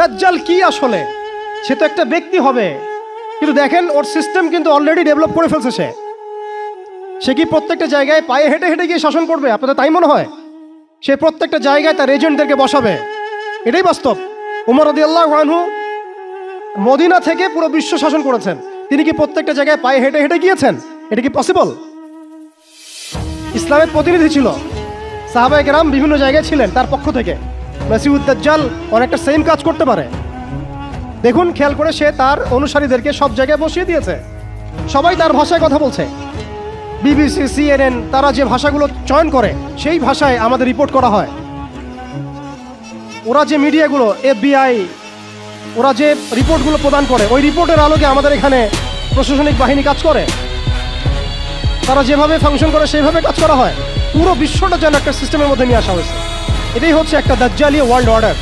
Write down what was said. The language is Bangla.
দাজ্জাল কি আসলে? সে তো একটা ব্যক্তি হবে, কিন্তু দেখেন ওর সিস্টেম কিন্তু অলরেডি ডেভেলপ করে ফেলছে। সে কি প্রত্যেকটা জায়গায় পায়ে হেঁটে হেঁটে গিয়ে শাসন করবে? আপনাদের তাই মনে হয়? সে প্রত্যেকটা জায়গায় তার এজেন্টদেরকে বসাবে, এটাই বাস্তব। উমর রাদিয়াল্লাহু আনহু মদিনা থেকে পুরো বিশ্ব শাসন করেছেন, তিনি কি প্রত্যেকটা জায়গায় পায়ে হেঁটে হেঁটে গিয়েছেন? এটা কি পসিবল? ইসলামের প্রতিনিধি ছিল, সাহাবায়ে কেরাম বিভিন্ন জায়গায় ছিলেন তার পক্ষ থেকে। মাসিহুদ দাজ্জাল অনেকটা সেম কাজ করতে পারে। দেখুন, খেয়াল করে সে তার অনুসারীদেরকে সব জায়গায় বসিয়ে দিয়েছে, সবাই তার ভাষায় কথা বলছে। বিবিসি, CNN তারা যে ভাষাগুলো চয়ন করে সেই ভাষায় আমাদের রিপোর্ট করা হয়। ওরা যে মিডিয়াগুলো, FBI, ওরা যে রিপোর্টগুলো প্রদান করে, ওই রিপোর্টের আলোকে আমাদের এখানে প্রশাসনিক বাহিনী কাজ করে। তারা যেভাবে ফাংশন করে সেইভাবে কাজ করা হয়। পুরো বিশ্বটা যেন একটা সিস্টেমের মধ্যে নিয়ে আসা হয়েছে। এটাই হচ্ছে একটা দাজ্জালীয় ওয়ার্ল্ড অর্ডার।